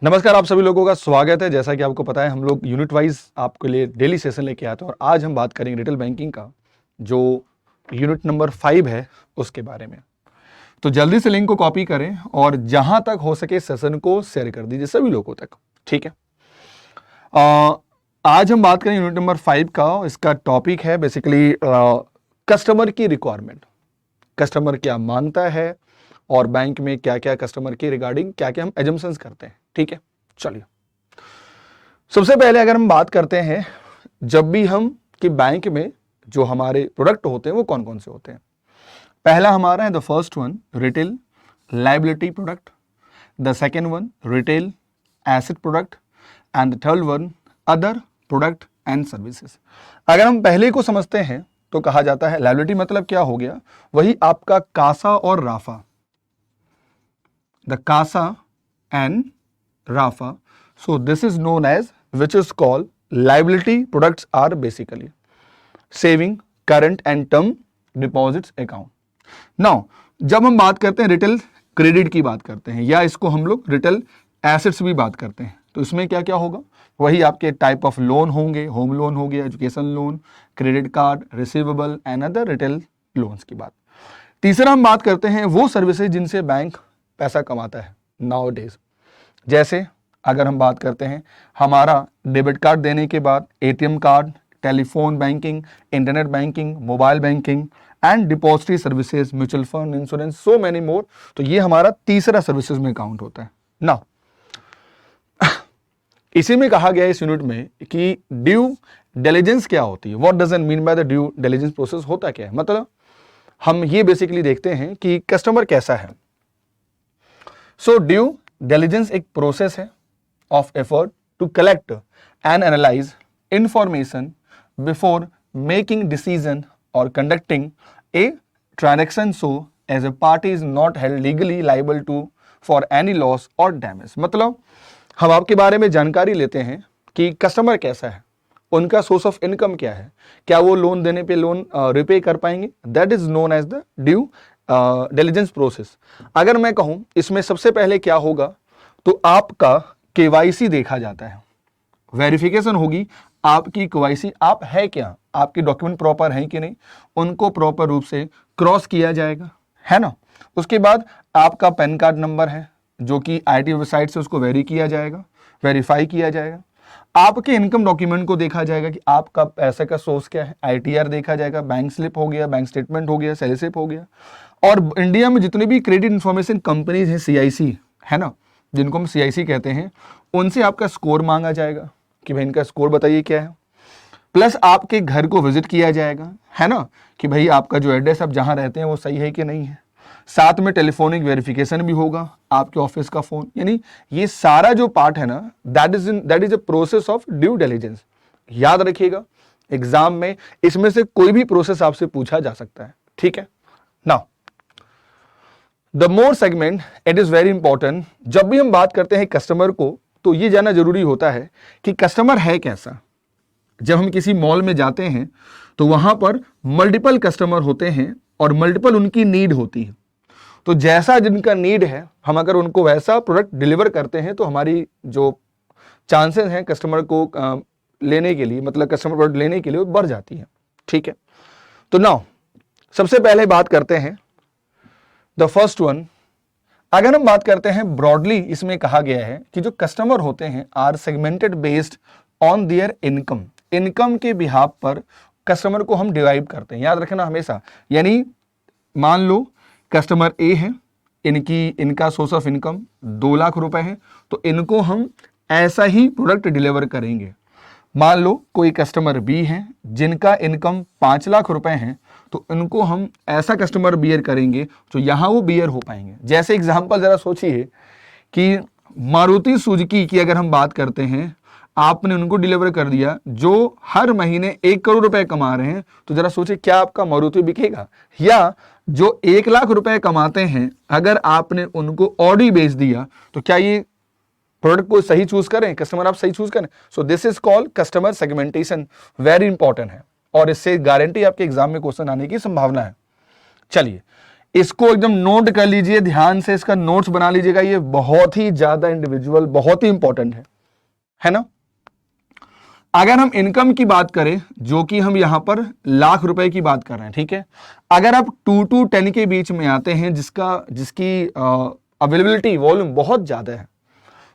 नमस्कार, आप सभी लोगों का स्वागत है। जैसा कि आपको पता है, हम लोग यूनिट वाइज आपके लिए डेली सेशन लेके आते हैं और आज हम बात करेंगे रिटेल बैंकिंग का जो यूनिट नंबर 5 है उसके बारे में। तो जल्दी से लिंक को कॉपी करें और जहां तक हो सके सेशन को शेयर कर दीजिए सभी लोगों तक, ठीक है। आज हम बात करें यूनिट नंबर 5 का। इसका टॉपिक है बेसिकली कस्टमर की रिक्वायरमेंट। कस्टमर क्या मांगता है और बैंक में क्या क्या कस्टमर के रिगार्डिंग क्या क्या हम एजम्पशंस करते हैं, ठीक है। चलिए, सबसे पहले अगर हम बात करते हैं जब भी हम कि बैंक में जो हमारे प्रोडक्ट होते हैं वो कौन कौन से होते हैं। पहला हमारा है the first one retail liability product, the second one retail asset product and the third one other product and services. अगर हम पहले को समझते हैं तो कहा जाता है लायबिलिटी मतलब क्या हो गया, वही आपका कासा और राफा, द कासा एंड राफा. So this is known as, which is called liability products are basically saving, current and term deposits account. Now जब हम बात करते हैं रिटेल क्रेडिट की बात करते हैं या इसको हम लोग रिटेल एसेट्स भी बात करते हैं, तो इसमें क्या क्या होगा, वही आपके टाइप ऑफ लोन होंगे, होम लोन हो गया, education loan, credit card, receivable and other retail loans की बात। तीसरा हम बात करते हैं वो सर्विसेज जिनसे बैंक पैसा कमाता है नाउ डेज। जैसे अगर हम बात करते हैं हमारा डेबिट कार्ड देने के बाद ATM card, telephone banking, internet banking, mobile banking and depository services, mutual fund, insurance, so many more. तो ये हमारा तीसरा सर्विसेज में काउंट होता है ना। इसी में कहा गया इस यूनिट में कि ड्यू डिलिजेंस क्या होती है, what does it mean by the due diligence process होता क्या है। मतलब हम ये बेसिकली देखते हैं कि कस्टमर कैसा है। सो ड्यू डिलिजेंस एक प्रोसेस है of effort to collect and analyze information before making decision or conducting a transaction so as a party is not held legally liable to for any loss or damage। मतलब हम आपके बारे में जानकारी लेते हैं कि कस्टमर कैसा है, उनका सोर्स ऑफ इनकम क्या है, क्या वो लोन देने पे लोन रिपे कर पाएंगे, that is known as the due diligence process. अगर मैं कहूं इसमें सबसे पहले क्या होगा तो आपका केवाईसी देखा जाता है, वेरिफिकेशन होगी आपकी केवाईसी, आप है क्या, आपके डॉक्यूमेंट प्रॉपर हैं कि नहीं, उनको प्रॉपर रूप से क्रॉस किया जाएगा, है ना। उसके बाद आपका पैन कार्ड नंबर है जो कि आईटी वेबसाइट से उसको वेरीफाई किया जाएगा। आपके इनकम डॉक्यूमेंट को देखा जाएगा कि आपका पैसे का सोर्स क्या है, आईटीआर देखा जाएगा, बैंक स्लिप हो गया, बैंक स्टेटमेंट हो गया, सैलरी स्लिप हो गया। और इंडिया में जितने भी क्रेडिट इंफॉर्मेशन कंपनीज हैं, सीआईसी है ना, जिनको हम सीआईसी कहते हैं, उनसे आपका स्कोर मांगा जाएगा कि भाई इनका स्कोर बताइए क्या है। प्लस आपके घर को विजिट किया जाएगा, है ना, कि भाई आपका जो एड्रेस आप जहां रहते हैं वो सही है कि नहीं है। साथ में टेलीफोनिक वेरिफिकेशन भी होगा, आपके ऑफिस का फोन, यानी ये सारा जो पार्ट है ना, that is a process of due diligence. याद रखिएगा एग्जाम में इसमें से कोई भी प्रोसेस आपसे पूछा जा सकता है, ठीक है। Now the more segment it is very important. जब भी हम बात करते हैं कस्टमर को तो ये जानना जरूरी होता है कि कस्टमर है कैसा। जब हम किसी मॉल में जाते हैं तो वहां पर मल्टीपल कस्टमर होते हैं और मल्टीपल उनकी नीड होती है। तो जैसा जिनका नीड है, हम अगर उनको वैसा प्रोडक्ट डिलीवर करते हैं तो हमारी जो चांसेस हैं कस्टमर को लेने के लिए, मतलब कस्टमर प्रोडक्ट लेने के लिए, वो बढ़ जाती है, ठीक है। तो नाउ सबसे पहले बात करते हैं द फर्स्ट वन। अगर हम बात करते हैं ब्रॉडली, इसमें कहा गया है कि जो कस्टमर होते हैं are segmented based on their income. Income के बिहाफ पर कस्टमर को हम डिवाइड करते हैं, याद रखना हमेशा। यानी मान लो कस्टमर ए है, इनका सोर्स ऑफ इनकम 2 लाख रुपए है, तो इनको हम ऐसा ही प्रोडक्ट डिलीवर करेंगे। मान लो कोई कस्टमर बी है जिनका इनकम 5 लाख रुपए है, तो इनको हम ऐसा कस्टमर बियर करेंगे तो यहां वो बियर हो पाएंगे। जैसे एग्जांपल जरा सोचिए कि मारुति सुजुकी की अगर हम बात करते हैं, आपने उनको डिलीवर कर दिया जो हर महीने 1 करोड़ रुपए कमा रहे हैं, तो जरा सोचिए क्या आपका मारुति बिकेगा। या जो 1 लाख रुपए कमाते हैं, अगर आपने उनको ऑडी बेच दिया तो क्या ये प्रोडक्ट को सही चूज करें, कस्टमर आप सही चूज करें। सो this is called customer segmentation, very important है और इससे गारंटी आपके एग्जाम में क्वेश्चन आने की संभावना है। चलिए, इसको एकदम नोट कर लीजिए, ध्यान से इसका नोट्स बना लीजिएगा, ये बहुत ही ज्यादा इंडिविजुअल, बहुत ही इंपॉर्टेंट है ना। अगर हम इनकम की बात करें, जो कि हम यहां पर लाख रुपए की बात कर रहे हैं, ठीक है, अगर आप 2 to 10 के बीच में आते हैं, जिसकी अवेलेबिलिटी वॉल्यूम बहुत ज्यादा है,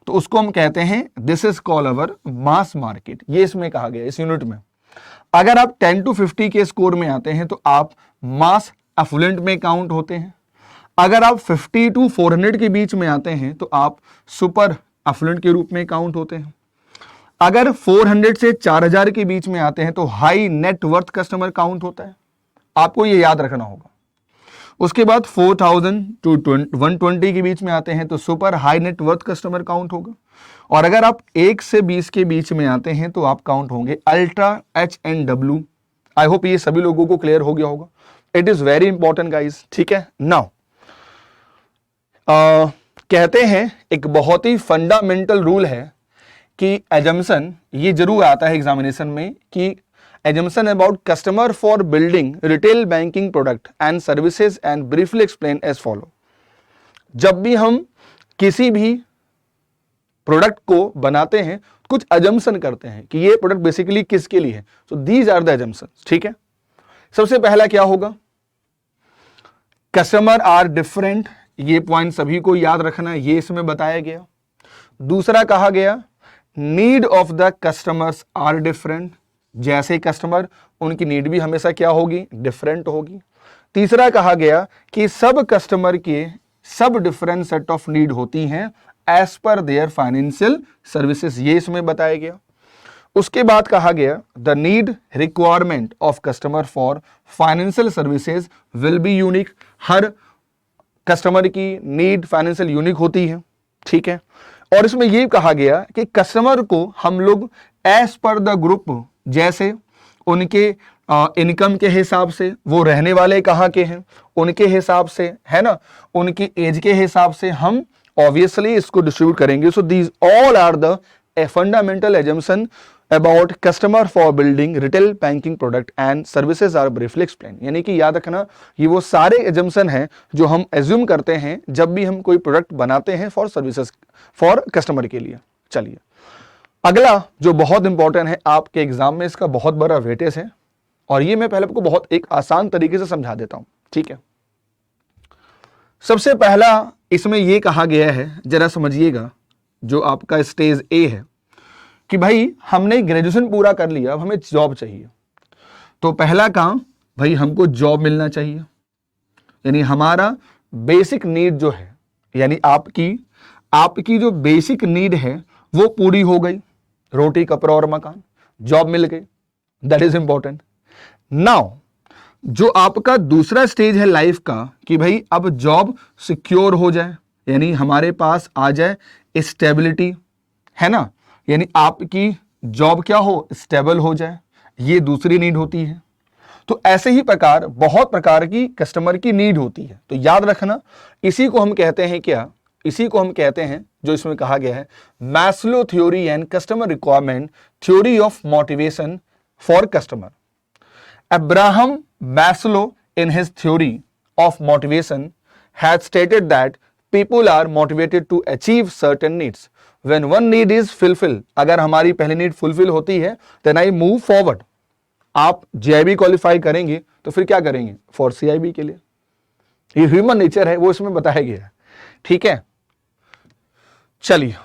तो उसको हम कहते हैं this is called our mass market. ये इसमें कहा गया इस यूनिट में। अगर आप 10 to 50 के स्कोर में आते हैं तो आप मास एफ्लुएंट में काउंट होते हैं। अगर आप 50 to 400 के बीच में आते हैं तो आप सुपर एफ्लुएंट के रूप में काउंट होते हैं। अगर 400 से 4000 के बीच में आते हैं तो high net worth customer count होता है, आपको ये याद रखना होगा। उसके बाद 4000 to 120 के बीच में आते हैं तो super high net worth customer count होगा। और अगर आप 1 से 20 के बीच में आते हैं तो आप काउंट होंगे अल्ट्रा HNW। आई होप ये सभी लोगों को क्लियर हो गया होगा। It is very important guys, ठीक है। नाउ कहते हैं एक बहुत ही फंडामेंटल रूल है कि एजम्पशन, ये जरूर आता है एग्जामिनेशन में, कि assumption about customer for building retail banking product and services and briefly explain as follow. जब भी हम किसी भी प्रोडक्ट को बनाते हैं, कुछ अजम्पशन करते हैं कि ये प्रोडक्ट बेसिकली किसके लिए है। So these are the assumptions, ठीक है। सबसे पहला क्या होगा, कस्टमर आर डिफरेंट, ये पॉइंट सभी को याद रखना है, ये इसमें बताया गया। दूसरा कहा गया need of the customers are different, जैसे कस्टमर उनकी नीड भी हमेशा क्या होगी, डिफरेंट होगी। तीसरा कहा गया कि सब कस्टमर के सब डिफरेंट सेट ऑफ नीड होती हैं as per there financial services, ये इसमें बताया गया। उसके बाद कहा गया the need requirement of customer for financial services will be unique, her customer की नीड फाइनेंशियल यूनिक होती है, ठीक है। और इसमें यह कहा गया कि कस्टमर को हम लोग एज पर द ग्रुप, जैसे उनके इनकम के हिसाब से, वो रहने वाले कहाँ के हैं उनके हिसाब से, है ना, उनकी एज के हिसाब से हम ऑब्वियसली इसको डिस्ट्रीब्यूट करेंगे। So these all are the fundamental assumption about customer for building retail banking product and services are briefly explain. यानी कि याद रखना, ये वो सारे एजम्पशन हैं जो हम एज्यूम करते हैं जब भी हम कोई प्रोडक्ट बनाते हैं फॉर सर्विसेज, फॉर कस्टमर के लिए। चलिए अगला जो बहुत इंपॉर्टेंट है, आपके एग्जाम में इसका बहुत बड़ा वेटेज है, और ये मैं पहले आपको बहुत एक आसान तरीके से समझा देता हूं, ठीक है। सबसे पहला इसमें यह कहा गया है, जरा समझिएगा, जो आपका स्टेज ए है कि भाई हमने ग्रेजुएशन पूरा कर लिया, अब हमें जॉब चाहिए। तो पहला काम भाई हमको जॉब मिलना चाहिए, यानी हमारा बेसिक नीड जो है, यानी आपकी जो बेसिक नीड है वो पूरी हो गई, रोटी कपड़ा और मकान, जॉब मिल गई, दैट इज इंपॉर्टेंट। नाउ जो आपका दूसरा स्टेज है लाइफ का कि भाई अब जॉब सिक्योर हो जाए, यानी हमारे पास आ जाए स्टेबिलिटी, है ना, यानी आपकी जॉब क्या हो, स्टेबल हो जाए, ये दूसरी नीड होती है। तो ऐसे ही प्रकार बहुत प्रकार की कस्टमर की नीड होती है। तो याद रखना, इसी को हम कहते हैं क्या, इसी को हम कहते हैं जो इसमें कहा गया है Maslow theory and customer requirement theory of motivation for customer. Abraham Maslow in his theory of motivation had stated that people are motivated to achieve certain needs. When one need is fulfilled, अगर हमारी पहली need fulfil होती है, then I move forward. आप JIB qualify करेंगे तो फिर क्या करेंगे, फॉर CIB के लिए। ये ह्यूमन नेचर है, वो इसमें बताया गया है, ठीक है। चलिए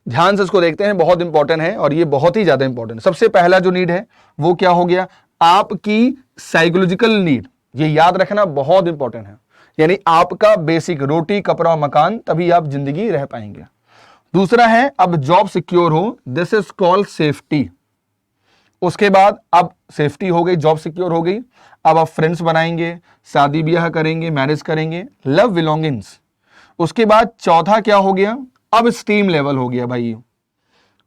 ध्यान से इसको देखते हैं, बहुत इंपॉर्टेंट है और ये बहुत ही ज्यादा इंपॉर्टेंट। सबसे पहला जो नीड है वो क्या हो गया, आपकी साइकोलॉजिकल नीड, ये याद रखना बहुत इंपॉर्टेंट है, यानी आपका बेसिक रोटी कपड़ा मकान, तभी आप जिंदगी रह पाएंगे। दूसरा है अब जॉब सिक्योर हो, दिस इज कॉल्ड सेफ्टी। उसके बाद अब सेफ्टी हो गई, जॉब सिक्योर हो गई, अब आप फ्रेंड्स बनाएंगे, शादी ब्याह करेंगे, मैरिज करेंगे, लव बिलोंगिंग्स। उसके बाद चौथा क्या हो गया, अब स्टीम लेवल हो गया, भाई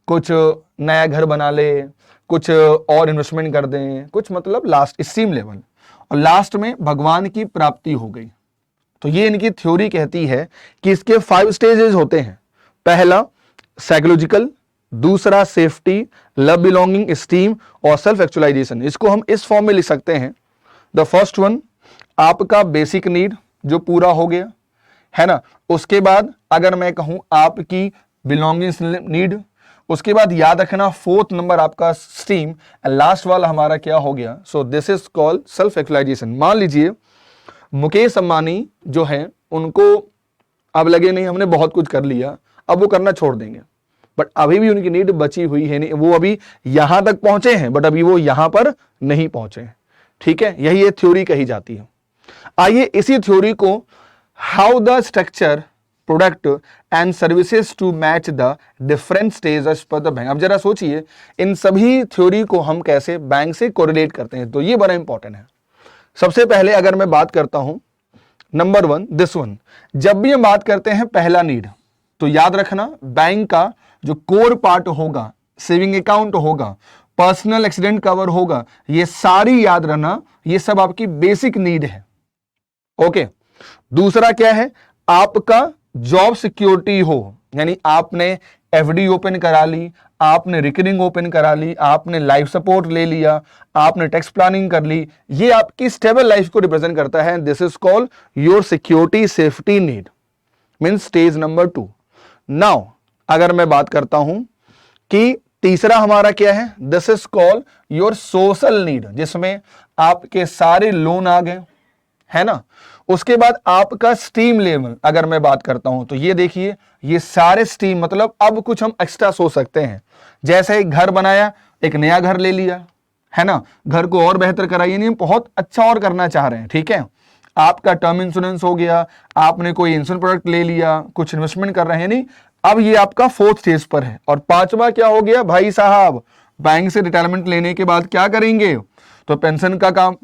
कुछ नया घर बना ले, कुछ और इन्वेस्टमेंट कर दें, कुछ मतलब लास्ट स्टीम लेवल, और लास्ट में भगवान की प्राप्ति हो गई। तो ये इनकी थ्योरी कहती है कि इसके 5 स्टेजेस होते हैं। पहला साइकोलॉजिकल, दूसरा सेफ्टी, लव बिलोंगिंग, स्टीम और सेल्फ एक्चुअलाइजेशन। इसको हम इस फॉर्म में लिख सकते हैं, द फर्स्ट वन आपका बेसिक नीड जो पूरा हो गया है ना, उसके बाद अगर मैं कहूं आपकी बिलोंगिंग्स नीड, उसके बाद याद रखना फोर्थ नंबर आपका स्टीम, लास्ट वाला हमारा क्या हो गया, so this is called self actualisation. मान लीजिए मुकेश अंबानी जो है उनको अब लगे नहीं हमने बहुत कुछ कर लिया, अब वो करना छोड़ देंगे, बट अभी भी उनकी नीड बची हुई है, नहीं वो अभी यहां तक पहुंचे हैं बट अभी वो यहां पर नहीं पहुंचे हैं। ठीक है, यही ये थ्योरी कही जाती है। आइए इसी थ्योरी को how the structure product and services to match the different stages per the bank, अब जरा सोचिए इन सभी थ्योरी को हम कैसे बैंक से कोरिलेट करते हैं, तो ये बड़ा इंपॉर्टेंट है। सबसे पहले अगर मैं बात करता हूं नंबर 1 दिस वन, जब भी हम बात करते हैं पहला नीड, तो याद रखना बैंक का जो कोर पार्ट होगा, सेविंग अकाउंट होगा, पर्सनल एक्सीडेंट कवर होगा, ये सारी याद रखना, ये सब आपकी बेसिक नीड है। ओके, दूसरा क्या है, आपका जॉब सिक्योरिटी हो, यानी आपने एफडी ओपन करा ली, आपने रिकरिंग ओपन करा ली, आपने लाइफ सपोर्ट ले लिया, आपने टैक्स प्लानिंग कर ली, ये आपकी स्टेबल लाइफ को रिप्रेजेंट करता है। This is called your security safety need, means stage number 2। Now अगर मैं बात करता हूं कि तीसरा हमारा क्या है, this is called your social need, जिसमें आपके सारे लोन आ गए, है ना। उसके बाद आपका स्टीम लेवल अगर मैं बात करता हूं तो ये देखिए, ये सारे स्टीम मतलब अब कुछ हम एक्स्ट्रा सोच सकते हैं, जैसे एक घर बनाया, एक नया घर ले लिया, है ना, घर को और बेहतर कराइए, नहीं बहुत अच्छा और करना चाह रहे हैं। ठीक है, आपका टर्म इंश्योरेंस हो गया, आपने कोई इंश्योरेंस प्रोडक्ट ले लिया, कुछ इन्वेस्टमेंट कर रहे हैं, नहीं अब ये आपका फोर्थ स्टेज पर है। और पांचवा क्या हो गया भाई साहब, बैंक से रिटायरमेंट लेने के बाद क्या करेंगे, तो पेंशन का काम,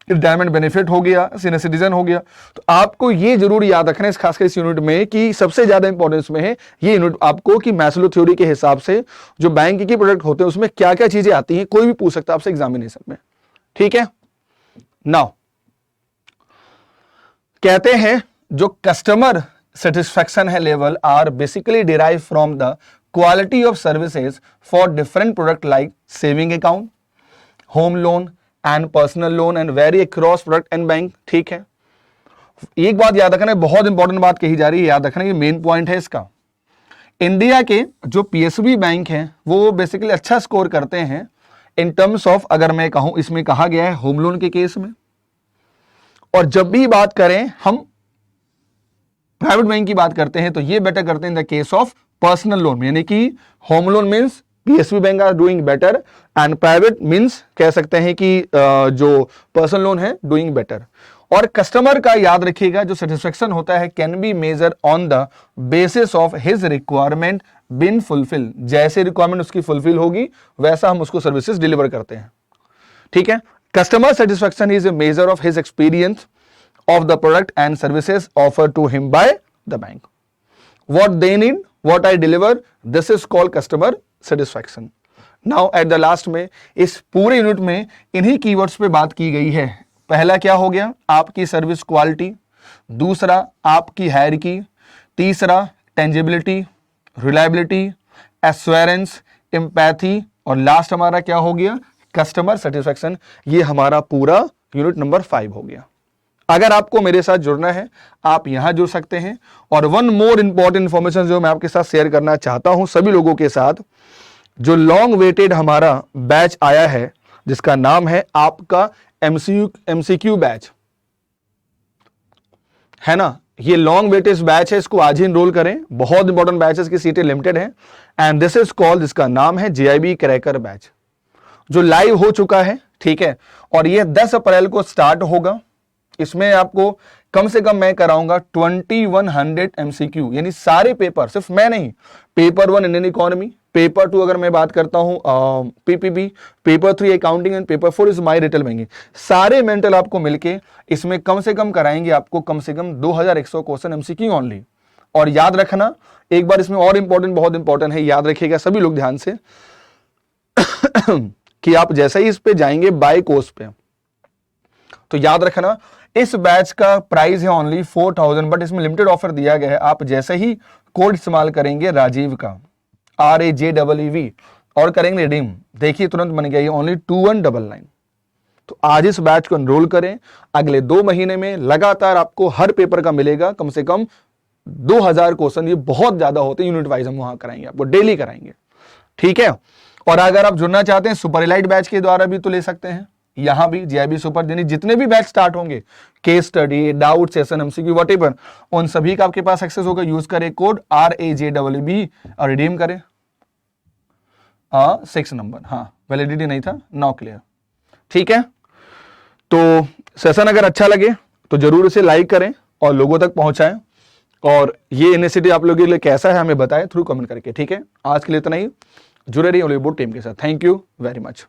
रिटायरमेंट बेनिफिट हो गया, सीनियर सिटीजन हो गया। तो आपको ये जरूर याद रखना है, खासकर इस यूनिट में, कि सबसे ज्यादा इंपॉर्टेंस में है ये यूनिट आपको, कि मैस्लो थ्योरी के हिसाब से जो बैंक के प्रोडक्ट होते हैं उसमें क्या क्या चीजें आती हैं, कोई भी पूछ सकता है आपसे एग्जामिनेशन में। ठीक है, नाउ कहते हैं जो कस्टमर सेटिस्फैक्शन है level are basically derive from the quality of services for different product like saving account, home loan and personal loan and vary across product and bank. ठीक है, एक बात याद रखना, बहुत इंपॉर्टेंट बात कही जा रही है, याद रखना, ये मेन पॉइंट है इसका। इंडिया के जो पीएसबी बैंक हैं वो बेसिकली अच्छा स्कोर करते हैं इन टर्म्स ऑफ, अगर मैं कहूं इसमें कहा गया है होम लोन के केस में, और जब भी बात करें हम प्राइवेट बैंक की बात करते हैं तो ये बेटर करते हैं in the case of personal loan, यानी कि home loan means PSB bank are doing better and private means कह सकते हैं कि जो पर्सनल लोन है डूइंग बेटर। और कस्टमर का याद रखिएगा जो सेटिस्फेक्शन होता है can be measure on the basis of his requirement been fulfil, जैसे रिक्वायरमेंट उसकी फुलफिल होगी वैसा हम उसको सर्विसेज डिलीवर करते हैं। ठीक है, customer satisfaction is a measure of his experience of the product and services offered to him by the bank. What they need, what I deliver, this is called customer satisfaction. Now at the last में इस पूरे unit में इन्हीं keywords पे बात की गई है। पहला क्या हो गया, आपकी सर्विस क्वालिटी, दूसरा आपकी हायरार्की, तीसरा टेंजिबिलिटी, रिलायबिलिटी, एश्योरेंस, एम्पैथी, और लास्ट हमारा क्या हो गया, कस्टमर सेटिस्फेक्शन। ये हमारा पूरा यूनिट नंबर 5 हो गया। अगर आपको मेरे साथ जुड़ना है आप यहां जुड़ सकते हैं। और वन मोर इंपॉर्टेंट इंफॉर्मेशन जो मैं आपके साथ शेयर करना चाहता हूं सभी लोगों के साथ, जो लॉन्ग वेटेड हमारा बैच आया है जिसका नाम है आपका एमसीक्यू बैच, है ना, ये लॉन्ग वेटेज बैच है, इसको आज ही इनरोल करें, बहुत इंपॉर्टेंट बैच है, इसकी सीटें लिमिटेड है। एंड दिस इज कॉल्ड, जिसका नाम है जेआईबी क्रैकर बैच, जो लाइव हो चुका है। ठीक है, और ये 10 अप्रैल को स्टार्ट होगा। इसमें आपको कम से कम मैं कराऊंगा 2100 एमसीक्यू, यानी सारे पेपर, सिर्फ मैं नहीं, पेपर 1 इंडियन इकोनॉमी, पेपर 2 अगर मैं बात करता हूं PPB, paper 3 accounting and paper 4 is my retail banking, सारे मेंटल आपको मिलके इसमें कम से कम कराएंगे आपको कम से कम 2100 क्वेश्चन एमसीक्यू ओनली। और याद रखना एक बार इसमें और इंपॉर्टेंट, बहुत इंपॉर्टेंट है, याद रखिएगा सभी लोग ध्यान से कि आप जैसे ही इस पे जाएंगे बाय कोर्स पे, तो याद रखना इस बैच का प्राइस है ओनली 4000, बट इसमें लिमिटेड ऑफर दिया गया है। आप जैसे ही कोड इस्तेमाल करेंगे राजीव का RAJEEV और करेंगे रिडीम, देखिए तुरंत बन गया ये ओनली 2199। तो आज इस बैच को एनरोल करें, अगले 2 महीने में लगातार आपको हर पेपर का मिलेगा कम से कम 2000 क्वेश्चन। ये बहुत ज्यादा होते हैं, यूनिट वाइज हम वहां कराएंगे, आपको डेली कराएंगे, ठीक है। और अगर आप जुड़ना चाहते हैं सुपर एलाइट बैच के द्वारा भी तो ले सकते हैं, यहां भी जीआईबी सुपर, यानी जितने भी बैच स्टार्ट होंगे, case study, doubt session, MCQ, whatever, उन सभी का आपके पास एक्सेस होगा। यूज करें कोड RAJBB और रिडीम करें 6 नंबर, हाँ वैलिडिटी नहीं था, नाउ क्लियर, ठीक है। तो सेशन अगर अच्छा लगे तो जरूर इसे लाइक करें और लोगों तक पहुंचाएं, और ये इनिशिएटिव आप लोगों के लिए कैसा है हमें बताएं थ्रू कमेंट करके, ठीक है। आज के लिए इतना ही, जुड़े रहिए हॉलीवुड टीम के साथ। Thank you very much.